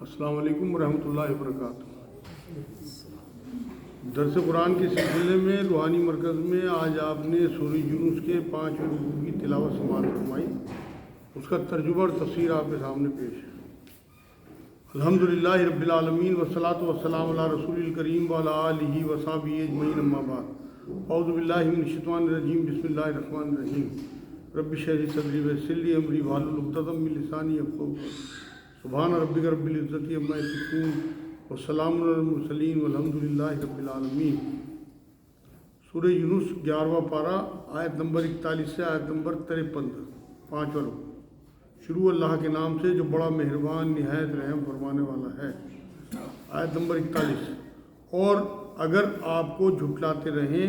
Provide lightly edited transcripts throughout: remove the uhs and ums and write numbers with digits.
السلام علیکم ورحمۃ اللہ وبرکاتہ۔ درس قرآن کے سلسلے میں روحانی مرکز میں آج آپ نے سورہ یونس کے 5 رکوع کی تلاوت سماعت فرمائی، اس کا ترجمہ اور تفسیر آپ کے سامنے پیش ہے۔ الحمدللہ رب العالمین والصلاۃ والسلام علی رسول الکریم وعلی آلہ وصحبہ اجمعین، اما بعد، اعوذ باللہ من الشیطان الرجیم، بسم اللہ الرحمن الرحیم۔ رب اشرح لی صدری ویسر لی امری واحلل عقدۃ من لسانی یفقہوا قولی۔ سبحان ربک رب العزۃ عما یصفون والسلام علی المرسلین والحمدللہ رب العالمین۔ سورہ یونس 11واں پارہ، آیت نمبر 41 سے آیت نمبر 53 تک، 5 رکوع۔ شروع اللہ کے نام سے جو بڑا مہربان نہایت رحم فرمانے والا ہے۔ آیت نمبر 41۔ اور اگر آپ کو جھٹلاتے رہیں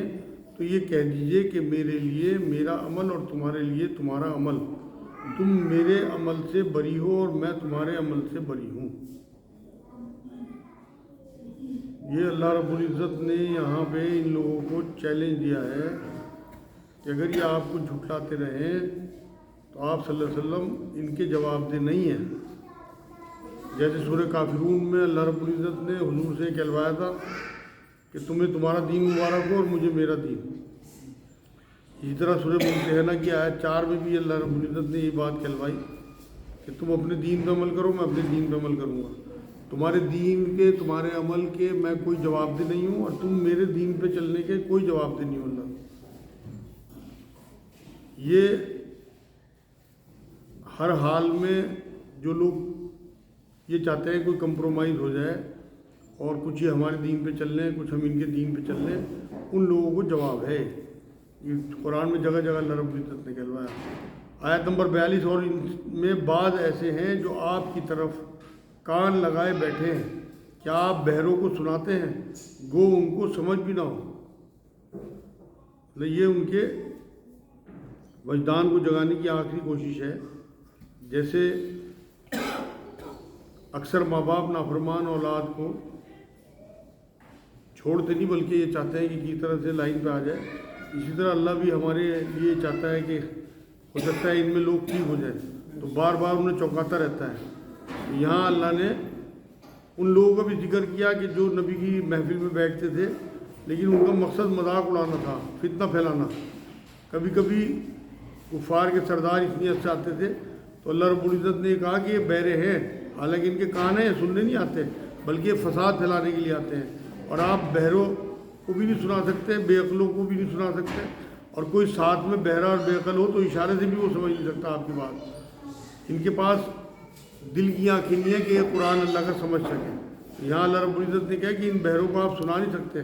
تو یہ کہہ دیجئے کہ میرے لیے میرا عمل اور تمہارے لیے تمہارا عمل، تم میرے عمل سے بری ہو اور میں تمہارے عمل سے بری ہوں۔ یہ اللہ رب العزت نے یہاں پہ ان لوگوں کو چیلنج دیا ہے کہ اگر یہ آپ کو جھٹلاتے رہیں تو آپ صلی اللہ علیہ وسلم ان کے جواب دہ نہیں ہیں۔ جیسے سورہ کافرون میں اللہ رب العزت نے حضور سے کہلوایا تھا کہ تمہیں تمہارا دین مبارک ہو اور مجھے میرا دین۔ اسی طرح سورہ ممتحنہ کی آیت 4 میں بھی اللہ رب العزت نے یہ بات کہلوائی کہ تم اپنے دین پہ عمل کرو، میں اپنے دین پہ عمل کروں گا۔ تمہارے دین کے، تمہارے عمل کے میں کوئی جواب دہ نہیں ہوں، اور تم میرے دین پہ چلنے کے کوئی جواب دہ نہیں ہو۔ اللہ یہ ہر حال میں جو لوگ یہ چاہتے ہیں کوئی کمپرومائز ہو جائے اور کچھ یہ ہمارے دین پہ چل لیں، کچھ ہم ان کے دین پہ چل لیں، ان لوگوں کو جواب ہے۔ یہ قرآن میں جگہ جگہ اللہ رب العزت نے کہلوایا۔ آیت نمبر 42، اور ان میں بعض ایسے ہیں جو آپ کی طرف کان لگائے بیٹھے ہیں، کیا آپ بہروں کو سناتے ہیں گو ان کو سمجھ بھی نہ ہو۔ یہ ان کے وجدان کو جگانے کی آخری کوشش ہے۔ جیسے اکثر ماں باپ نافرمان اولاد کو چھوڑتے نہیں بلکہ یہ چاہتے ہیں کہ کسی طرح سے لائن پہ آ جائے، اسی طرح اللہ بھی ہمارے لیے چاہتا ہے کہ ہو سکتا ہے ان میں لوگ ٹھیک ہو جائیں، تو بار بار انہیں چوکاتا رہتا ہے۔ یہاں اللہ نے ان لوگوں کا بھی ذکر کیا کہ جو نبی کی محفل میں بیٹھتے تھے لیکن ان کا مقصد مذاق اڑانا تھا، فتنہ پھیلانا۔ کبھی کبھی کفار کے سردار اس نیت سے آتے تھے تو اللہ رب العزت نے کہا کہ یہ بہرے ہیں، حالانکہ ان کے کان ہیں، سننے نہیں آتے بلکہ یہ فساد پھیلانے کے لیے آتے ہیں، اور آپ بہروں کو بھی نہیں سنا سکتے، بے عقلوں کو بھی نہیں سنا سکتے، اور کوئی ساتھ میں بہرا اور بے عقل ہو تو اشارے سے بھی وہ سمجھ نہیں سکتا آپ کی بات۔ ان کے پاس دل کی آنکھیں نہیں ہے کہ یہ قرآن اللہ کا سمجھ سکے۔ یہاں اللہ رب العزت نے کہا کہ ان بہروں کو آپ سنا نہیں سکتے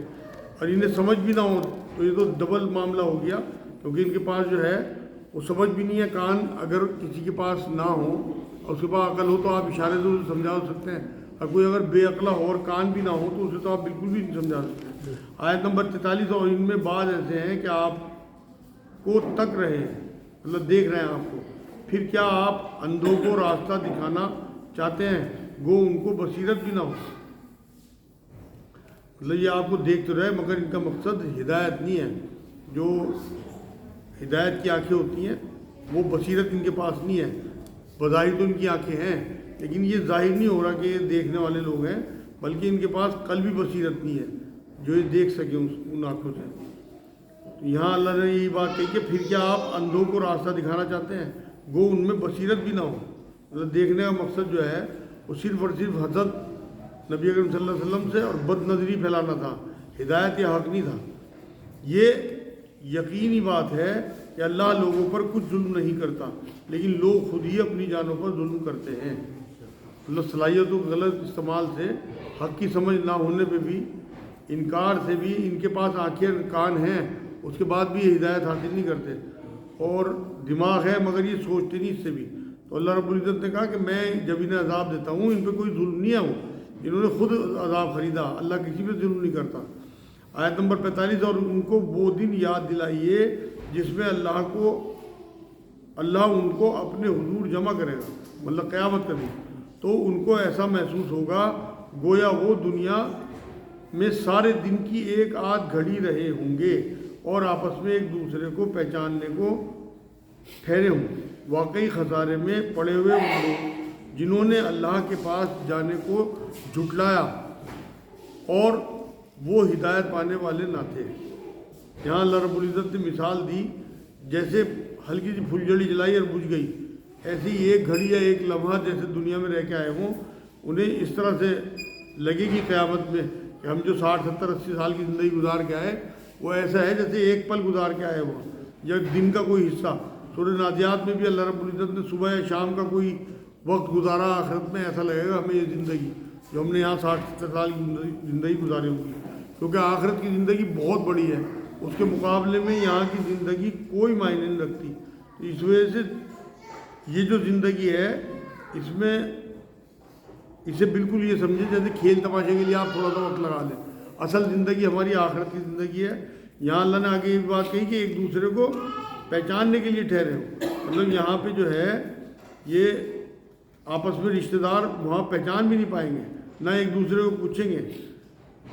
اور انہیں سمجھ بھی نہ ہو، تو یہ تو ڈبل معاملہ ہو گیا، کیونکہ ان کے پاس جو ہے وہ سمجھ بھی نہیں ہے۔ کان اگر کسی کے پاس نہ ہو اور اس کے پاس عقل ہو تو آپ اشارے سے اسے سمجھا سکتے ہیں، اور کوئی اگر بے عقلہ ہو اور کان بھی نہ ہو تو اسے تو آپ بالکل بھی نہیں سمجھا سکتے۔ آیت نمبر 43، اور ان میں بعض ایسے ہیں کہ آپ کو تک رہے ہیں، مطلب دیکھ رہے ہیں آپ کو، پھر کیا آپ اندھوں کو راستہ دکھانا چاہتے ہیں گو ان کو بصیرت بھی نہ ہو۔ مطلب یہ آپ کو دیکھ تو رہے مگر ان کا مقصد ہدایت نہیں ہے۔ جو ہدایت کی آنکھیں ہوتی ہیں وہ بصیرت ان کے پاس نہیں ہے۔ بظاہر تو ان کی آنکھیں ہیں لیکن یہ ظاہر نہیں ہو رہا کہ یہ دیکھنے والے لوگ ہیں، بلکہ ان کے پاس قلبی بصیرت نہیں ہے جو یہ دیکھ سکیں ان آنکھوں سے۔ تو یہاں اللہ نے یہی بات کہی کہ پھر کیا آپ اندھوں کو راستہ دکھانا چاہتے ہیں گو ان میں بصیرت بھی نہ ہو۔ مطلب دیکھنے کا مقصد جو ہے وہ صرف اور صرف حسد نبی اکرم صلی اللہ علیہ وسلم سے اور بد نظری پھیلانا تھا، ہدایت یا حق نہیں تھا۔ یہ یقینی بات ہے کہ اللہ لوگوں پر کچھ ظلم نہیں کرتا، لیکن لوگ خود ہی اپنی جانوں پر ظلم کرتے ہیں۔ اللہ صلاحیتوں کے غلط استعمال سے، حق کی سمجھ نہ ہونے پہ بھی، انکار سے بھی، ان کے پاس آنکھیں کان ہیں اس کے بعد بھی یہ ہدایت حاصل نہیں کرتے، اور دماغ ہے مگر یہ سوچتے نہیں اس سے بھی۔ تو اللہ رب العزت نے کہا کہ میں جب انہیں عذاب دیتا ہوں ان پہ کوئی ظلم نہیں ہے، وہ انہوں نے خود عذاب خریدا، اللہ کسی پہ ظلم نہیں کرتا۔ آیت نمبر 45، اور ان کو وہ دن یاد دلائیے جس میں اللہ ان کو اپنے حضور جمع کرے گا، مطلب قیامت کا دن، تو ان کو ایسا محسوس ہوگا گویا وہ دنیا میں سارے دن کی ایک آدھ گھڑی رہے ہوں گے اور آپس میں ایک دوسرے کو پہچاننے کو ٹھہرے ہوں۔ واقعی خسارے میں پڑے ہوئے وہ لوگ جنہوں نے اللہ کے پاس جانے کو جھٹلایا اور وہ ہدایت پانے والے نہ تھے۔ یہاں اللہ رب العزت نے مثال دی، جیسے ہلکی سی پھلجھڑی جلائی اور بجھ گئی، ایسی ایک گھڑی یا ایک لمحہ جیسے دنیا میں رہ کے آئے ہوں، انہیں اس طرح سے لگے گی قیامت میں کہ ہم جو 60 70 80 سال کی زندگی گزار کے آئے وہ ایسا ہے جیسے ایک پل گزار کے آئے ہوں یا دن کا کوئی حصہ۔ سورہ نازعات میں بھی اللہ رب العزت نے صبح یا شام کا کوئی وقت گزارا، آخرت میں ایسا لگے گا ہمیں یہ زندگی جو ہم نے یہاں 60 70 سال کی زندگی گزاری ہوگی، کیونکہ آخرت کی زندگی بہت بڑی ہے، اس کے مقابلے میں یہاں کی زندگی کوئی معنی نہیں رکھتی۔ تو اس وجہ سے یہ جو زندگی ہے اس میں اسے بالکل یہ سمجھے جیسے کھیل تماشے کے لیے آپ تھوڑا سا وقت لگا لیں، اصل زندگی ہماری آخرت کی زندگی ہے۔ یہاں اللہ نے آگے یہ بات کہی کہ ایک دوسرے کو پہچاننے کے لیے ٹھہرے ہو، مطلب یہاں پہ جو ہے یہ آپس میں رشتہ دار وہاں پہچان بھی نہیں پائیں گے، نہ ایک دوسرے کو پوچھیں گے،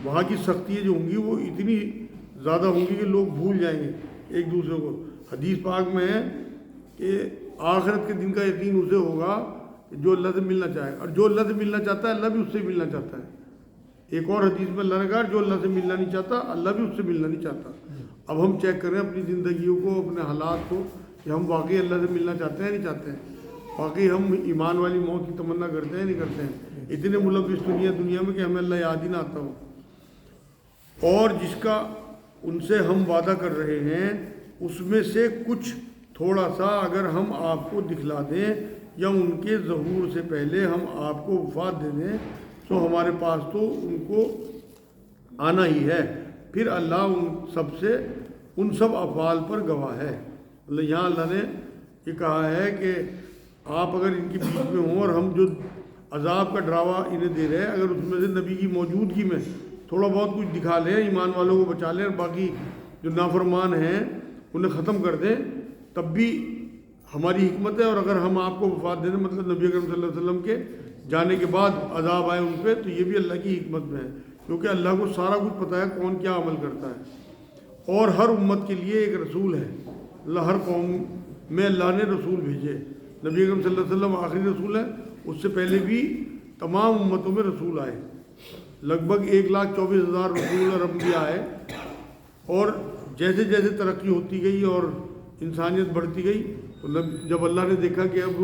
وہاں کی سختیاں جو ہوں گی وہ اتنی زیادہ ہوں گی کہ لوگ بھول جائیں گے ایک دوسرے کو۔ حدیث پاک میں ہے کہ آخرت کے دن کا یقین اسے ہوگا جو اللہ سے ملنا چاہے، اور جو اللہ سے ملنا چاہتا ہے اللہ بھی اس سے ملنا چاہتا ہے۔ ایک اور حدیث میں اللہ نے کہا جو اللہ سے ملنا نہیں چاہتا اللہ بھی اس سے ملنا نہیں چاہتا۔ اب ہم چیک کریں اپنی زندگیوں کو، اپنے حالات کو کہ ہم واقعی اللہ سے ملنا چاہتے ہیں نہیں چاہتے ہیں، واقعی ہم ایمان والی موت کی تمنا کرتے ہیں نہیں کرتے ہیں۔ اتنے ملوث دنیا میں کہ ہمیں اللہ یاد ہی نہ آتا ہو، اور جس کا ان سے ہم وعدہ کر رہے ہیں اس میں سے کچھ تھوڑا سا اگر ہم آپ کو دکھلا دیں یا ان کے ظہور سے پہلے ہم آپ کو وفات دے دیں تو ہمارے پاس تو ان کو آنا ہی ہے، پھر اللہ ان سب افعال پر گواہ ہے۔ مطلب یہاں اللہ نے یہ کہا ہے کہ آپ اگر ان کے بیچ میں ہوں اور ہم جو عذاب کا ڈراوا انہیں دے رہے ہیں، اگر اس میں سے نبی کی موجودگی میں تھوڑا بہت کچھ دکھا لیں، ایمان والوں کو بچا لیں اور باقی جو نافرمان ہیں انہیں ختم کر دیں، تب بھی ہماری حکمت ہے۔ اور اگر ہم آپ کو وفات دے دیں، مطلب نبی اکرم صلی اللہ علیہ وسلم کے جانے کے بعد عذاب آئے ان پہ، تو یہ بھی اللہ کی حکمت میں ہے، کیونکہ اللہ کو سارا کچھ پتہ ہے کون کیا عمل کرتا ہے۔ اور ہر امت کے لیے ایک رسول ہے، اللہ ہر قوم میں اللہ نے رسول بھیجے، نبی اکرم صلی اللہ علیہ وسلم آخری رسول ہے، اس سے پہلے بھی تمام امتوں میں رسول آئے، لگ بھگ 1,24,000 رسول اور انبیاء آئے۔ اور جیسے جیسے ترقی ہوتی گئی اور انسانیت بڑھتی گئی، تو جب اللہ نے دیکھا کہ اب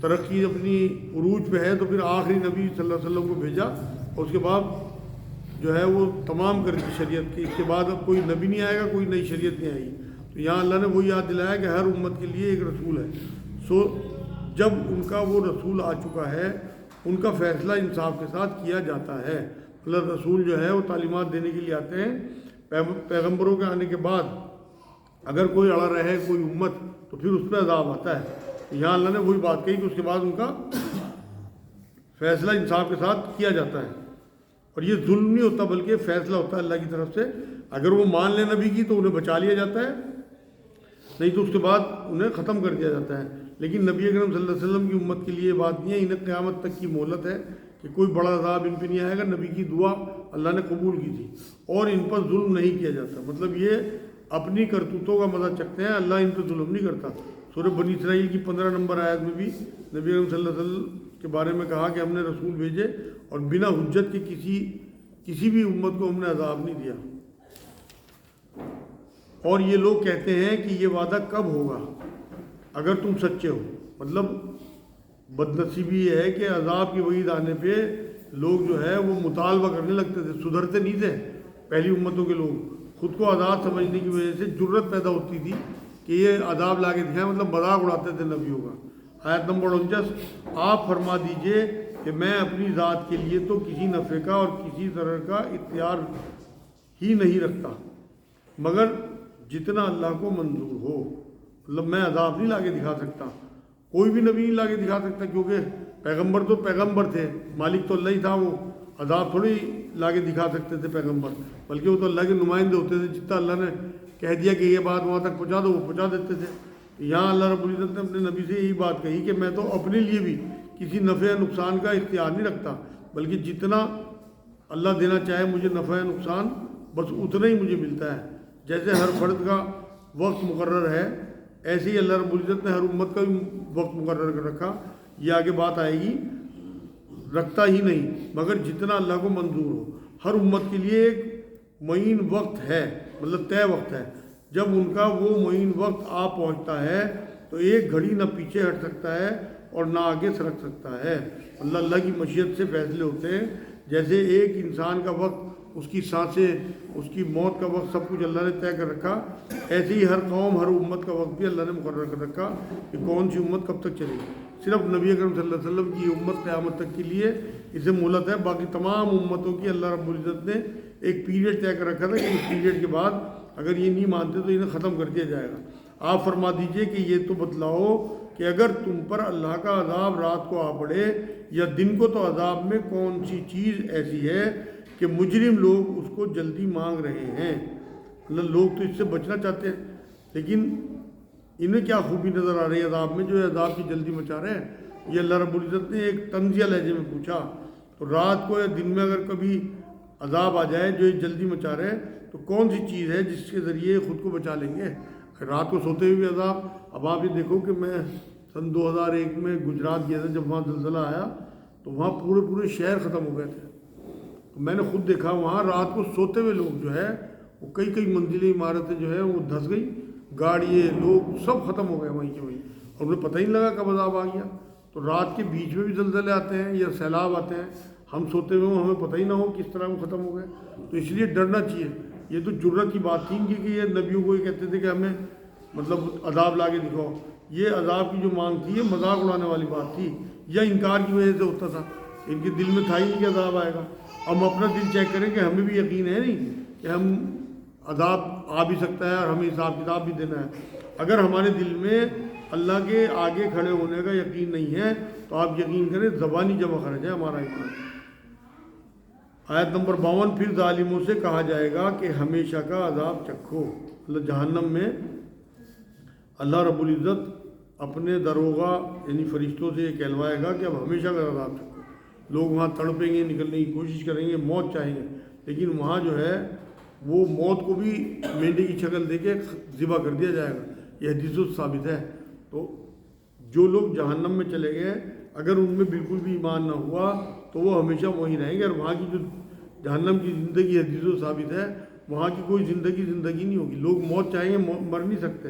ترقی اپنی عروج پہ ہے تو پھر آخری نبی صلی اللہ علیہ وسلم کو بھیجا، اور اس کے بعد جو ہے وہ تمام کر دی شریعت کی۔ اس کے بعد اب کوئی نبی نہیں آئے گا، کوئی نئی شریعت نہیں آئی۔ تو یہاں اللہ نے وہ یاد دلایا کہ ہر امت کے لیے ایک رسول ہے۔ جب ان کا وہ رسول آ چکا ہے، ان کا فیصلہ انصاف کے ساتھ کیا جاتا ہے۔ اللہ رسول جو ہے وہ تعلیمات دینے کے لیے آتے ہیں۔ پیغمبروں کے آنے کے بعد اگر کوئی اڑا رہے کوئی امت تو پھر اس پہ عذاب آتا ہے۔ یہاں اللہ نے وہی بات کہی کہ اس کے بعد ان کا فیصلہ انصاف کے ساتھ کیا جاتا ہے، اور یہ ظلم نہیں ہوتا بلکہ فیصلہ ہوتا ہے اللہ کی طرف سے۔ اگر وہ مان لیں نبی کی تو انہیں بچا لیا جاتا ہے، نہیں تو اس کے بعد انہیں ختم کر دیا جاتا ہے۔ لیکن نبی اکرم صلی اللہ علیہ وسلم کی امت کے لیے یہ بات نہیں ہے، انہیں قیامت تک کی مہلت ہے کہ کوئی بڑا عذاب ان پہ نہیں آئے گا۔ نبی کی دعا اللہ نے قبول کی تھی اور ان پر ظلم نہیں کیا جاتا، مطلب یہ اپنی کرتوتوں کا مزہ چکھتے ہیں، اللہ ان پہ ظلم نہیں کرتا۔ سورہ بنی اسرائیل کی 15 نمبر آیت میں بھی نبی اکرم صلی اللہ علیہ وسلم کے بارے میں کہا کہ ہم نے رسول بھیجے اور بنا حجت کے کسی بھی امت کو ہم نے عذاب نہیں دیا۔ اور یہ لوگ کہتے ہیں کہ یہ وعدہ کب ہوگا اگر تم سچے ہو، مطلب بدنصیبی یہ ہے کہ عذاب کی وعید آنے پہ لوگ جو ہے وہ مطالبہ کرنے لگتے تھے، سدھرتے نہیں تھے۔ پہلی امتوں کے لوگ خود کو آزاد سمجھنے کی وجہ سے جرت پیدا ہوتی تھی کہ یہ عذاب لا کے دکھائیں، مطلب مذاق اڑاتے تھے نبیوں کا۔ آیت نمبر 49، آپ فرما دیجئے کہ میں اپنی ذات کے لیے تو کسی نفع کا اور کسی ضرر کا اختیار ہی نہیں رکھتا مگر جتنا اللہ کو منظور ہو۔ مطلب میں عذاب نہیں لا کے دکھا سکتا، کوئی بھی نبی نہیں لا کے دکھا سکتا، کیونکہ پیغمبر تو پیغمبر تھے، مالک تو اللہ ہی تھا، وہ عذاب تھوڑی لا کے دکھا سکتے تھے پیغمبر، بلکہ وہ تو اللہ کے نمائندے ہوتے تھے، جتنا اللہ نے کہہ دیا کہ یہ بات وہاں تک پہنچا دو وہ پہنچا دیتے تھے۔ یہاں اللہ رب العزت نے اپنے نبی سے یہی بات کہی کہ میں تو اپنے لیے بھی کسی نفع یا نقصان کا اختیار نہیں رکھتا، بلکہ جتنا اللہ دینا چاہے مجھے نفع یا نقصان بس اتنا ہی مجھے ملتا ہے۔ جیسے ہر فرد کا وقت مقرر ہے، ایسے ہی اللہ رب العزت نے ہر امت کا بھی وقت مقرر کر رکھا۔ یہ آگے بات آئے گی، رکھتا ہی نہیں مگر جتنا اللہ کو منظور ہو۔ ہر امت کے لیے ایک معین وقت ہے، مطلب طے وقت ہے، جب ان کا وہ معین وقت آ پہنچتا ہے تو ایک گھڑی نہ پیچھے ہٹ سکتا ہے اور نہ آگے سرک سکتا ہے۔ اللہ کی مشیت سے فیصلے ہوتے ہیں، جیسے ایک انسان کا وقت، اس کی سانسیں، اس کی موت کا وقت سب کچھ اللہ نے طے کر رکھا، ایسے ہی ہر قوم، ہر امت کا وقت بھی اللہ نے مقرر کر رکھا کہ کون سی امت کب تک چلے گی۔ صرف نبی اکرم صلی اللہ علیہ وسلم کی امت قیامت تک کے لیے اسے مہلت ہے، باقی تمام امتوں کی اللہ رب العزت نے ایک پیریڈ طے کر رکھا تھا کہ اس پیریڈ کے بعد اگر یہ نہیں مانتے تو انہیں ختم کر دیا جائے گا۔ آپ فرما دیجئے کہ یہ تو بتلاؤ کہ اگر تم پر اللہ کا عذاب رات کو آ پڑے یا دن کو، تو عذاب میں کون سی چیز ایسی ہے کہ مجرم لوگ اس کو جلدی مانگ رہے ہیں۔ اللہ لوگ تو اس سے بچنا چاہتے ہیں، لیکن انہیں کیا خوبی نظر آ رہی ہے عذاب میں جو ہے عذاب کی جلدی مچا رہے ہیں۔ یہ اللہ رب العزت نے ایک طنزیہ لہجے میں پوچھا۔ تو رات کو یا دن میں اگر کبھی عذاب آ جائے جو یہ جلدی مچا رہے ہیں، تو کون سی چیز ہے جس کے ذریعے خود کو بچا لیں گے؟ رات کو سوتے ہوئے بھی عذاب۔ اب آپ یہ دیکھو کہ میں سن 2001 میں گجرات گیا تھا، جب وہاں زلزلہ آیا تو وہاں پورے شہر ختم ہو گئے تھے۔ تو میں نے خود دیکھا وہاں رات کو سوتے ہوئے لوگ جو ہے وہ کئی منزلیں عمارتیں جو ہے وہ دھس گئی، گاڑیاں، لوگ سب ختم ہو گئے وہیں کے وہیں، اور انہیں پتہ ہی نہیں لگا کب عذاب آ گیا۔ تو رات کے بیچ میں بھی زلزلے آتے ہیں یا سیلاب آتے ہیں، ہم سوتے ہوئے ہمیں پتہ ہی نہ ہو کس طرح وہ ختم ہو گئے۔ تو اس لیے ڈرنا چاہیے۔ یہ تو جرت کی بات تھی کہ یہ نبیوں کو یہ کہتے تھے کہ ہمیں مطلب عذاب لا کے دکھاؤ۔ یہ عذاب کی جو مانگ تھی یہ مذاق اڑانے والی بات تھی، یا انکار کی وجہ سے ہوتا تھا۔ ان کے دل میں تھا ہی نہیں کہ عذاب آئے گا۔ ہم اپنا دل چیک کریں کہ ہمیں بھی یقین ہے نہیں کہ ہم عذاب آ بھی سکتا ہے اور ہمیں حساب کتاب بھی دینا ہے۔ اگر ہمارے دل میں اللہ کے آگے کھڑے ہونے کا یقین نہیں ہے تو آپ یقین کریں زبانی جمع خرچ ہے ہمارا ایمان۔ آیت نمبر 52، پھر ظالموں سے کہا جائے گا کہ ہمیشہ کا عذاب چکھو۔ اللہ جہنم میں اللہ رب العزت اپنے دروغہ یعنی فرشتوں سے یہ کہلوائے گا کہ اب ہمیشہ کا عذاب چکھو۔ لوگ وہاں تڑپیں گے، نکلنے کی کوشش کریں گے، موت چاہیں گے، لیکن وہاں جو ہے وہ موت کو بھی مینڈے کی شکل دے کے ذبح کر دیا جائے گا۔ یہ حدیث ثابت ہے۔ تو جو لوگ جہنم میں چلے گئے اگر ان میں بالکل بھی ایمان نہ ہوا تو وہ ہمیشہ وہیں رہیں گے، اور وہاں کی جو جہنم کی زندگی حدیث ثابت ہے وہاں کی کوئی زندگی نہیں ہوگی۔ لوگ موت چاہیں گے، مر نہیں سکتے،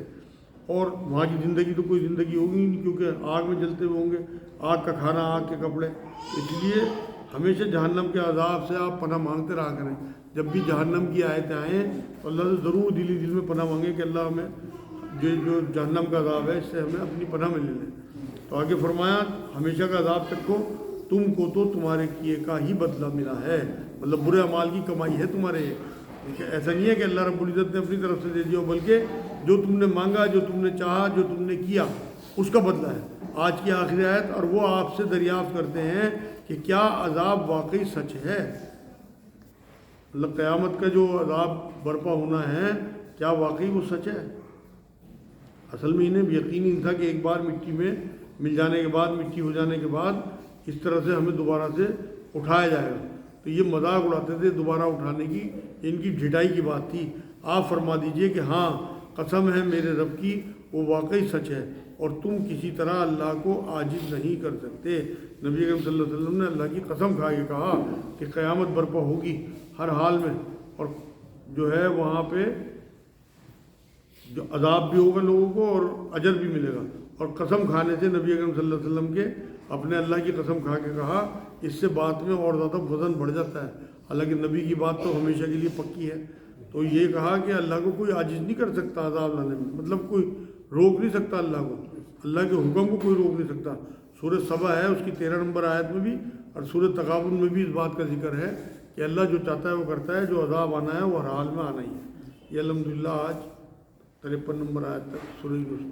اور وہاں کی زندگی تو کوئی زندگی ہوگی ہی نہیں، کیونکہ آگ میں جلتے ہوئے ہوں گے، آگ کا کھانا، آگ کے کپڑے۔ اس لیے ہمیشہ جہنم کے عذاب سے آپ پناہ مانگتے رہا کریں۔ جب بھی جہنم کی آیتیں آئیں تو اللہ سے ضرور دل میں پناہ مانگیں کہ اللہ ہمیں جو جہنم کا عذاب ہے اس سے ہمیں اپنی پناہ میں لے لیں۔ تو آگے فرمایا ہمیشہ کا عذاب چکھو، تم کو تو تمہارے کیے کا ہی بدلہ ملا ہے، مطلب برے اعمال کی کمائی ہے تمہارے۔ ایسا نہیں ہے کہ اللہ رب العزت نے اپنی طرف سے دے دیا، بلکہ جو تم نے مانگا، جو تم نے چاہا، جو تم نے کیا اس کا بدلہ ہے۔ آج کی آخری آیت، اور وہ آپ سے دریافت کرتے ہیں کہ کیا عذاب واقعی سچ ہے؟ مطلب قیامت کا جو عذاب برپا ہونا ہے کیا واقعی وہ سچ ہے؟ اصل میں انہیں یقین نہیں تھا کہ ایک بار مٹی میں مل جانے کے بعد، مٹی ہو جانے کے بعد اس طرح سے ہمیں دوبارہ سے اٹھایا جائے گا۔ تو یہ مذاق اڑاتے تھے دوبارہ اٹھانے کی، ان کی ڈھٹائی کی بات تھی۔ آپ فرما دیجئے کہ ہاں قسم ہے میرے رب کی، وہ واقعی سچ ہے، اور تم کسی طرح اللہ کو عاجز نہیں کر سکتے۔ نبی اکرم صلی اللہ علیہ وسلم نے اللہ کی قسم کھا کے کہا کہ قیامت برپا ہوگی ہر حال میں، اور جو ہے وہاں پہ جو عذاب بھی ہوگا لوگوں کو اور اجر بھی ملے گا۔ اور قسم کھانے سے نبی اکرم صلی اللہ علیہ وسلم کے اپنے اللہ کی قسم کھا کے کہا، اس سے بات میں اور زیادہ وزن بڑھ جاتا ہے، حالانکہ نبی کی بات تو ہمیشہ کے لیے پکی ہے۔ تو یہ کہا کہ اللہ کو کوئی عاجز نہیں کر سکتا عذاب لانے میں، مطلب کوئی روک نہیں سکتا اللہ کو، اللہ کے حکم کو کوئی روک نہیں سکتا۔ سورہ سبا ہے، اس کی 13 نمبر آیت میں بھی اور سورہ تغابن میں بھی اس بات کا ذکر ہے کہ اللہ جو چاہتا ہے وہ کرتا ہے، جو عذاب آنا ہے وہ ہر حال میں آنا ہی ہے۔ یہ الحمدللہ آج 53 نمبر آیت تک سورہ یونس